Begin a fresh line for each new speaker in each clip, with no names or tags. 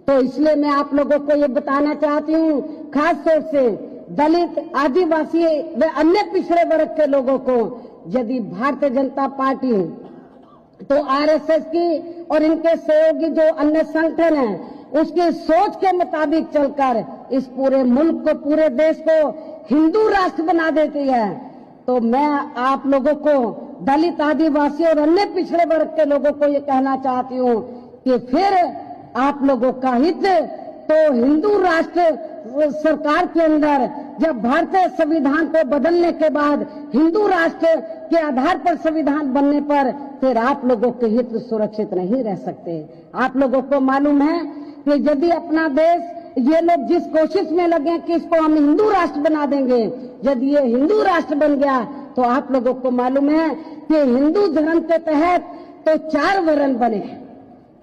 तो इसलिए मैं आप लोगों को ये बताना चाहती हूँ, खास तौर से दलित, आदिवासी व अन्य पिछड़े वर्ग के लोगों को, यदि भारतीय जनता पार्टी तो आरएसएस की और इनके सहयोगी जो अन्य संगठन हैं उसकी सोच के मुताबिक चलकर इस पूरे मुल्क को, पूरे देश को हिंदू राष्ट्र बना देती है, तो मैं आप लोगों को, दलित, आदिवासी और अन्य पिछड़े वर्ग के लोगों को ये कहना चाहती हूँ कि फिर आप लोगों का हित तो हिंदू राष्ट्र सरकार के अंदर, जब भारतीय संविधान को बदलने के बाद हिंदू राष्ट्र के आधार पर संविधान बनने पर फिर आप लोगों के हित सुरक्षित नहीं रह सकते। आप लोगों को मालूम है कि यदि अपना देश, ये लोग जिस कोशिश में लगे कि इसको हम हिंदू राष्ट्र बना देंगे, यदि ये हिंदू राष्ट्र बन गया तो आप लोगों को मालूम है कि हिंदू धर्म के तहत तो 4 वर्ण बने हैं।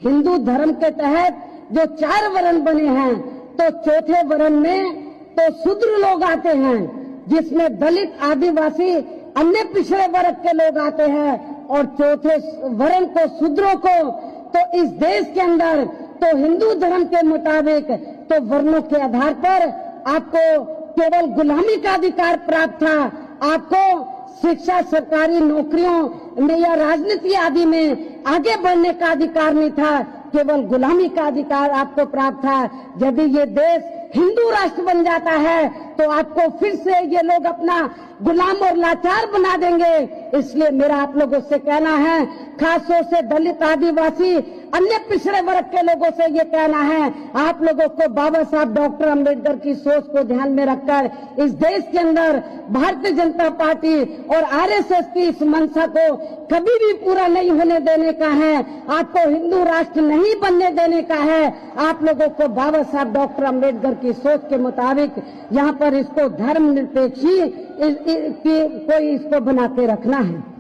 हिंदू धर्म के तहत जो 4 वर्ण बने हैं, तो चौथे वर्ण में तो शूद्र लोग आते हैं, जिसमें दलित, आदिवासी, अन्य पिछड़े वर्ग के लोग आते हैं, और चौथे वर्ण को, शूद्रों को, तो इस देश के अंदर तो हिंदू धर्म के मुताबिक तो वर्णों के आधार पर आपको केवल गुलामी का अधिकार प्राप्त था। आपको शिक्षा, सरकारी नौकरियों में या राजनीति आदि में आगे बढ़ने का अधिकार नहीं था, केवल गुलामी का अधिकार आपको प्राप्त था। यदि ये देश हिंदू राष्ट्र बन जाता है तो आपको फिर से ये लोग अपना गुलाम और लाचार बना देंगे। इसलिए मेरा आप लोगों से कहना है, खासतौर से दलित, आदिवासी, अन्य पिछड़े वर्ग के लोगों से ये कहना है, आप लोगों को बाबा साहब डॉक्टर अम्बेडकर की सोच को ध्यान में रखकर इस देश के अंदर भारतीय जनता पार्टी और आरएसएस की इस मंशा को कभी भी पूरा नहीं होने देने का है। आपको हिंदू राष्ट्र नहीं बनने देने का है। आप लोगों को बाबा साहब डॉक्टर अम्बेडकर की सोच के मुताबिक यहाँ पर इसको धर्मनिरपेक्ष कोई इसको बना के रखना है।